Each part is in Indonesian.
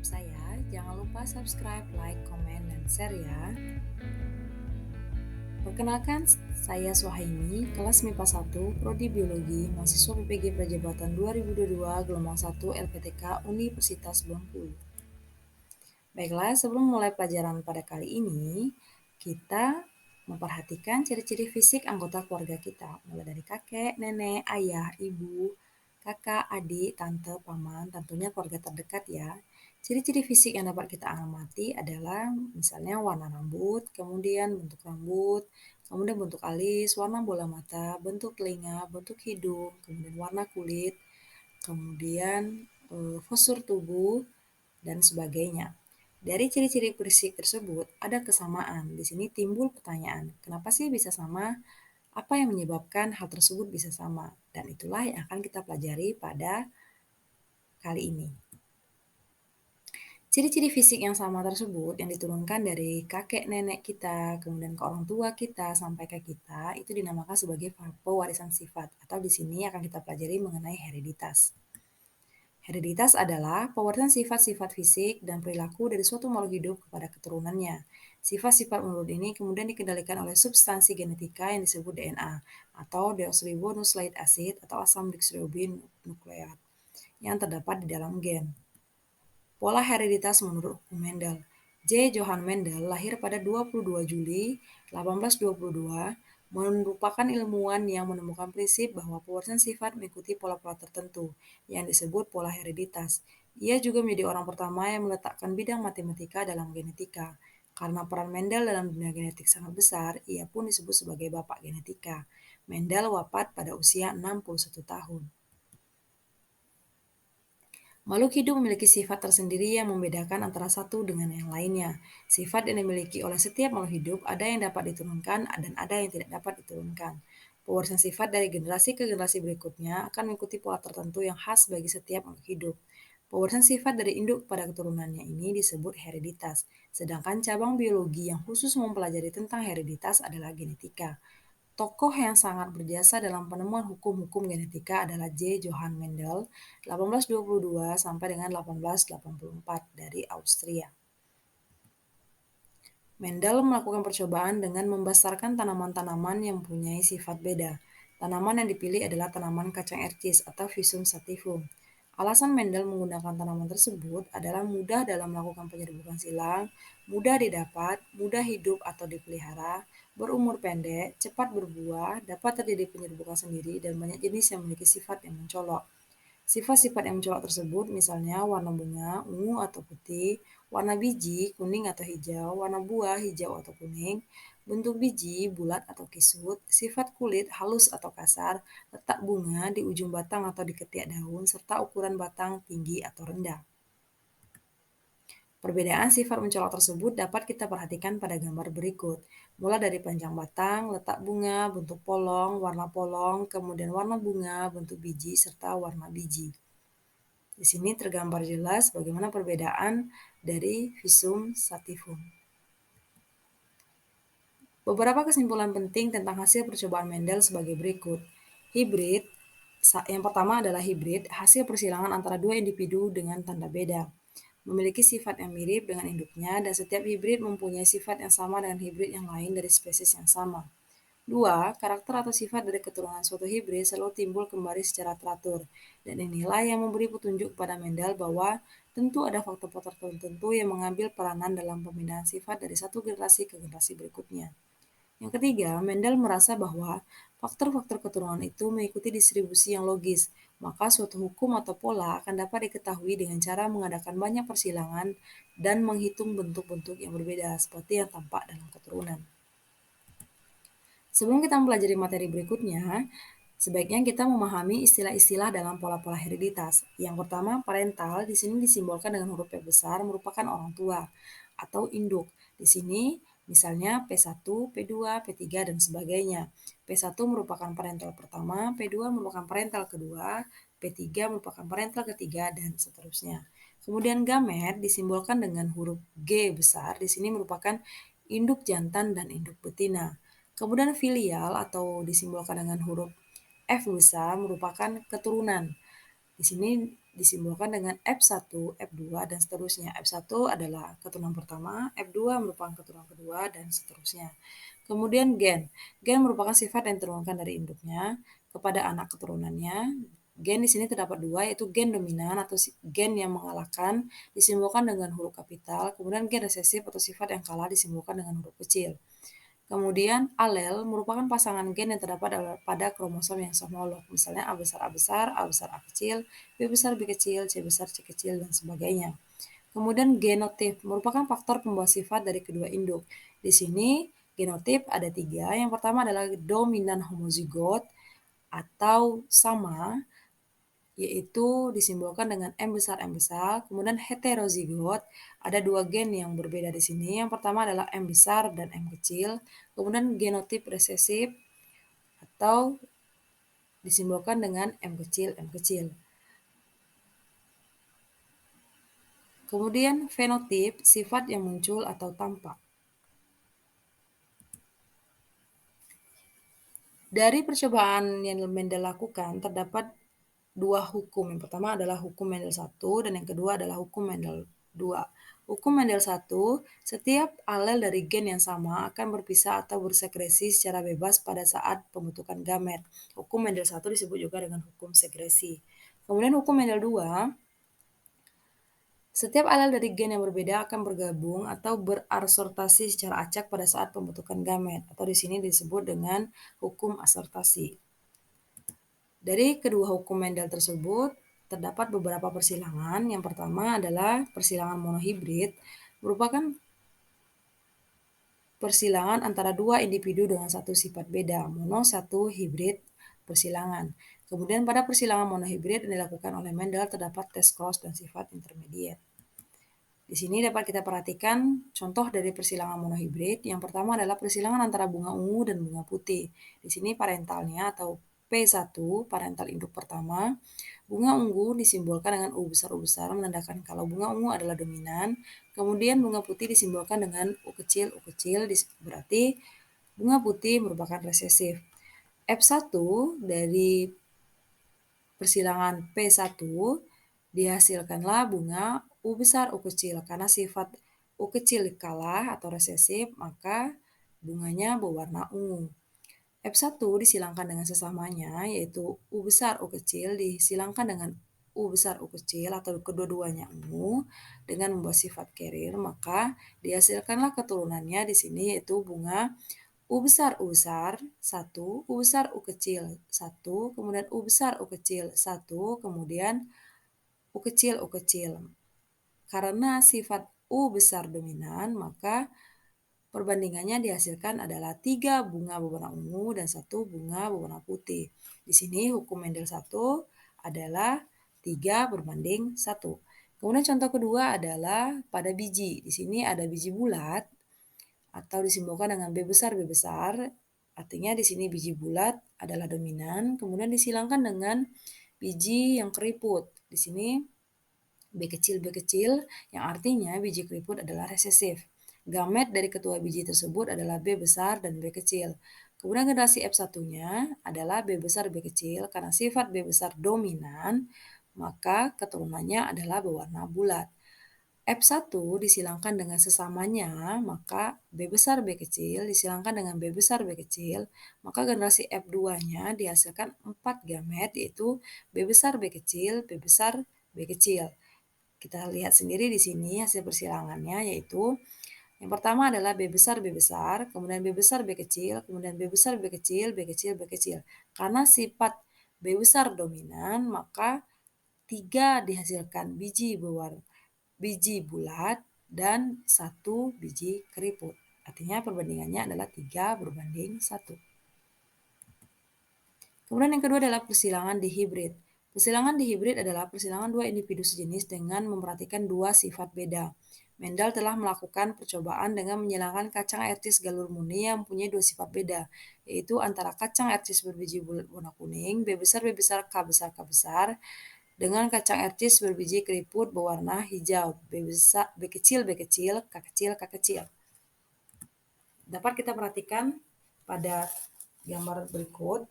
YouTube saya. Jangan lupa subscribe, like, komen, dan share ya. Perkenalkan, saya Suhaimi, kelas MIPA 1, Prodi Biologi, mahasiswa PPG Prajabatan 2022, gelombang 1 LPTK Universitas Bengkulu. Baiklah, sebelum mulai pelajaran pada kali ini, kita memperhatikan ciri-ciri fisik anggota keluarga kita, mulai dari kakek, nenek, ayah, ibu, kakak, adik, tante, paman, tentunya keluarga terdekat ya. Ciri-ciri fisik yang dapat kita amati adalah misalnya warna rambut, kemudian bentuk rambut, kemudian bentuk alis, warna bola mata, bentuk telinga, bentuk hidung, kemudian warna kulit, kemudian postur tubuh, dan sebagainya. Dari ciri-ciri fisik tersebut ada kesamaan. Di sini timbul pertanyaan, kenapa sih bisa sama? Apa yang menyebabkan hal tersebut bisa sama? Dan itulah yang akan kita pelajari pada kali ini. Ciri-ciri fisik yang sama tersebut yang diturunkan dari kakek nenek kita, kemudian ke orang tua kita, sampai ke kita, itu dinamakan sebagai pewarisan sifat. Atau di sini akan kita pelajari mengenai hereditas. Hereditas adalah pewarisan sifat-sifat fisik dan perilaku dari suatu makhluk hidup kepada keturunannya. Sifat-sifat menurut ini kemudian dikendalikan oleh substansi genetika yang disebut DNA atau deoksiribonucleic acid atau asam deoksiribonukleat yang terdapat di dalam gen. Pola hereditas menurut hukum Mendel. J. Johann Mendel lahir pada 22 Juli 1822, merupakan ilmuwan yang menemukan prinsip bahwa pewarisan sifat mengikuti pola-pola tertentu yang disebut pola hereditas. Ia juga menjadi orang pertama yang meletakkan bidang matematika dalam genetika. Karena peran Mendel dalam dunia genetik sangat besar, ia pun disebut sebagai bapak genetika. Mendel wafat pada usia 61 tahun. Makhluk hidup memiliki sifat tersendiri yang membedakan antara satu dengan yang lainnya. Sifat yang dimiliki oleh setiap makhluk hidup ada yang dapat diturunkan dan ada yang tidak dapat diturunkan. Pewarisan sifat dari generasi ke generasi berikutnya akan mengikuti pola tertentu yang khas bagi setiap makhluk hidup. Pewarisan sifat dari induk pada keturunannya ini disebut hereditas, sedangkan cabang biologi yang khusus mempelajari tentang hereditas adalah genetika. Tokoh yang sangat berjasa dalam penemuan hukum-hukum genetika adalah J. Johann Mendel, 1822 sampai dengan 1884 dari Austria. Mendel melakukan percobaan dengan membesarkan tanaman-tanaman yang mempunyai sifat beda. Tanaman yang dipilih adalah tanaman kacang ercis atau Physaceae sativum. Alasan Mendel menggunakan tanaman tersebut adalah mudah dalam melakukan penyerbukan silang, mudah didapat, mudah hidup atau dipelihara, berumur pendek, cepat berbuah, dapat terjadi penyerbukan sendiri, dan banyak jenis yang memiliki sifat yang mencolok. Sifat-sifat yang mencolok tersebut misalnya warna bunga, ungu atau putih, warna biji, kuning atau hijau, warna buah, hijau atau kuning, bentuk biji, bulat atau kisut, sifat kulit, halus atau kasar, letak bunga di ujung batang atau di ketiak daun, serta ukuran batang tinggi atau rendah. Perbedaan sifat mencolok tersebut dapat kita perhatikan pada gambar berikut. Mulai dari panjang batang, letak bunga, bentuk polong, kemudian warna bunga, bentuk biji, serta warna biji. Di sini tergambar jelas bagaimana perbedaan dari Physaceae sativum. Beberapa kesimpulan penting tentang hasil percobaan Mendel sebagai berikut. Hibrid, yang pertama adalah hibrid, hasil persilangan antara dua individu dengan tanda beda. Memiliki sifat yang mirip dengan induknya dan setiap hibrid mempunyai sifat yang sama dengan hibrid yang lain dari spesies yang sama. 2. Karakter atau sifat dari keturunan suatu hibrid selalu timbul kembali secara teratur, dan inilah yang memberi petunjuk kepada Mendel bahwa tentu ada faktor-faktor tertentu yang mengambil peranan dalam pemindahan sifat dari satu generasi ke generasi berikutnya. Yang ketiga, Mendel merasa bahwa faktor-faktor keturunan itu mengikuti distribusi yang logis, maka suatu hukum atau pola akan dapat diketahui dengan cara mengadakan banyak persilangan dan menghitung bentuk-bentuk yang berbeda seperti yang tampak dalam keturunan. Sebelum kita mempelajari materi berikutnya, sebaiknya kita memahami istilah-istilah dalam pola-pola hereditas. Yang pertama, parental di sini disimbolkan dengan huruf P besar merupakan orang tua atau induk. Di sini misalnya P1, P2, P3 dan sebagainya. P1 merupakan parental pertama, P2 merupakan parental kedua, P3 merupakan parental ketiga dan seterusnya. Kemudian gamet disimbolkan dengan huruf G besar. Di sini merupakan induk jantan dan induk betina. Kemudian filial atau disimbolkan dengan huruf F besar merupakan keturunan. Di sini disimbolkan dengan F1, F2, dan seterusnya. F1 adalah keturunan pertama, F2 merupakan keturunan kedua, dan seterusnya. Kemudian gen. Gen merupakan sifat yang diturunkan dari induknya kepada anak keturunannya. Gen di sini terdapat dua, yaitu gen dominan atau gen yang mengalahkan disimbolkan dengan huruf kapital, kemudian gen resesif atau sifat yang kalah disimbolkan dengan huruf kecil. Kemudian alel merupakan pasangan gen yang terdapat pada kromosom yang homolog, misalnya A besar A besar, A besar A kecil, B besar B kecil, C besar C kecil, dan sebagainya. Kemudian genotip merupakan faktor pembawa sifat dari kedua induk. Di sini genotip ada tiga. Yang pertama adalah dominan homozigot atau sama, yaitu disimbolkan dengan M besar M besar. Kemudian heterozigot, ada dua gen yang berbeda di sini. Yang pertama adalah M besar dan M kecil. Kemudian genotip resesif atau disimbolkan dengan M kecil M kecil. Kemudian fenotip, sifat yang muncul atau tampak. Dari percobaan yang Mendel lakukan, terdapat dua hukum. Yang pertama adalah hukum Mendel 1 dan yang kedua adalah hukum Mendel 2. Hukum Mendel 1, setiap alel dari gen yang sama akan berpisah atau bersekresi secara bebas pada saat pembentukan gamet. Hukum Mendel 1 disebut juga dengan hukum sekresi. Kemudian hukum Mendel 2, setiap alel dari gen yang berbeda akan bergabung atau berarsortasi secara acak pada saat pembentukan gamet, atau di sini disebut dengan hukum asortasi. Dari kedua hukum Mendel tersebut, terdapat beberapa persilangan. Yang pertama adalah persilangan monohibrid, merupakan persilangan antara dua individu dengan satu sifat beda, mono satu hibrid persilangan. Kemudian pada persilangan monohibrid yang dilakukan oleh Mendel terdapat tes cross dan sifat intermediate. Di sini dapat kita perhatikan contoh dari persilangan monohibrid. Yang pertama adalah persilangan antara bunga ungu dan bunga putih. Di sini parentalnya atau P1, parental induk pertama. Bunga ungu disimbolkan dengan U besar menandakan kalau bunga ungu adalah dominan. Kemudian bunga putih disimbolkan dengan U kecil, berarti bunga putih merupakan resesif. F1 dari persilangan P1 dihasilkanlah bunga U besar U kecil. Karena sifat U kecil kalah atau resesif, maka bunganya berwarna ungu. F1 disilangkan dengan sesamanya, yaitu U besar U kecil disilangkan dengan U besar U kecil atau kedua-duanya ungu dengan membawa sifat carrier, maka dihasilkanlah keturunannya di sini yaitu bunga U besar 1, U besar U kecil 1, kemudian U besar U kecil 1, kemudian U kecil U kecil. Karena sifat U besar dominan, maka perbandingannya dihasilkan adalah 3 bunga berwarna ungu dan 1 bunga berwarna putih. Di sini hukum Mendel 1 adalah 3 berbanding 1. Kemudian contoh kedua adalah pada biji. Di sini ada biji bulat atau disimbolkan dengan B besar B besar. Artinya di sini biji bulat adalah dominan, kemudian disilangkan dengan biji yang keriput. Di sini B kecil yang artinya biji keriput adalah resesif. Gamet dari ketua biji tersebut adalah B besar dan B kecil. Kemudian generasi F1-nya adalah B besar B kecil karena sifat B besar dominan, maka keturunannya adalah berwarna bulat. F1 disilangkan dengan sesamanya, maka B besar B kecil disilangkan dengan B besar B kecil, maka generasi F2-nya dihasilkan 4 gamet, yaitu B besar B kecil, B besar B kecil. Kita lihat sendiri di sini hasil persilangannya, yaitu yang pertama adalah B besar B besar, kemudian B besar B kecil, kemudian B besar B kecil, B kecil B kecil. Karena sifat B besar dominan, maka 3 dihasilkan biji bulat dan 1 biji keriput. Artinya perbandingannya adalah 3 berbanding 1. Kemudian yang kedua adalah persilangan dihibrid. Persilangan dihibrid adalah persilangan dua individu sejenis dengan memperhatikan dua sifat beda. Mendel telah melakukan percobaan dengan menyilangkan kacang ercis galur murni yang mempunyai dua sifat beda, yaitu antara kacang ercis berbiji bulat warna kuning, B besar, K besar, K besar, dengan kacang ercis berbiji keriput berwarna hijau, B kecil, K kecil, K kecil. Dapat kita perhatikan pada gambar berikut.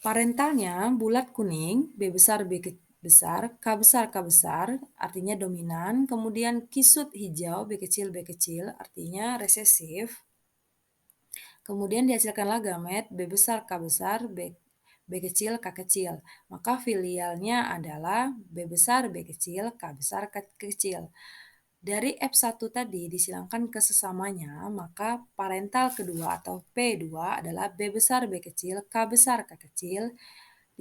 Parentalnya bulat kuning, B besar besar, K besar K besar, artinya dominan. Kemudian kisut hijau, B kecil, artinya resesif. Kemudian dihasilkanlah gamet B besar K besar, B kecil K kecil. Maka filialnya adalah B besar B kecil, K besar K kecil. Dari F1 tadi disilangkan ke sesamanya, maka parental kedua atau P2 adalah B besar B kecil, K besar K kecil,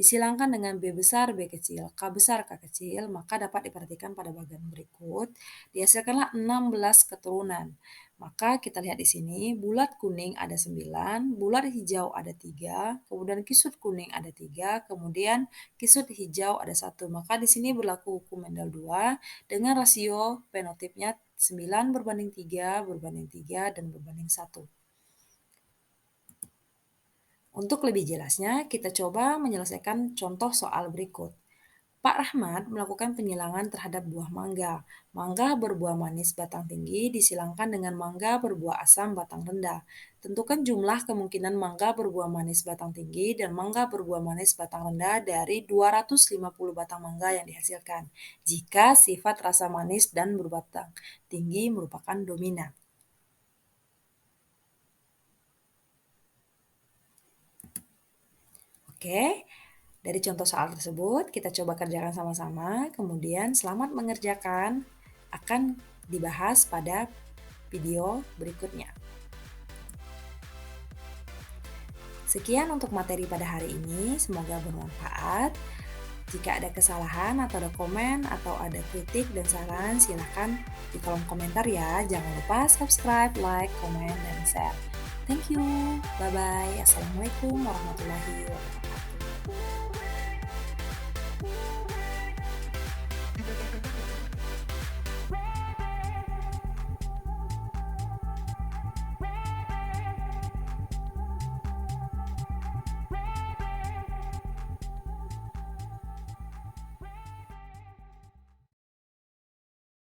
disilangkan dengan B besar B kecil, K besar K kecil, maka dapat diperhatikan pada bagian berikut, dihasilkanlah 16 keturunan. Maka kita lihat di sini, bulat kuning ada 9, bulat hijau ada 3, kemudian kisut kuning ada 3, kemudian kisut hijau ada 1. Maka di sini berlaku hukum Mendel 2 dengan rasio fenotipnya 9 berbanding 3, berbanding 3, dan berbanding 1. Untuk lebih jelasnya, kita coba menyelesaikan contoh soal berikut. Pak Rahmat melakukan penyilangan terhadap buah mangga. Mangga berbuah manis batang tinggi disilangkan dengan mangga berbuah asam batang rendah. Tentukan jumlah kemungkinan mangga berbuah manis batang tinggi dan mangga berbuah manis batang rendah dari 250 batang mangga yang dihasilkan, jika sifat rasa manis dan berbatang tinggi merupakan dominan. Oke, dari contoh soal tersebut kita coba kerjakan sama-sama, kemudian selamat mengerjakan, akan dibahas pada video berikutnya. Sekian untuk materi pada hari ini, semoga bermanfaat. Jika ada kesalahan atau ada komen atau ada kritik dan saran, silahkan di kolom komentar ya. Jangan lupa subscribe, like, komen, dan share. Thank you. Bye-bye. Assalamualaikum warahmatullahi wabarakatuh.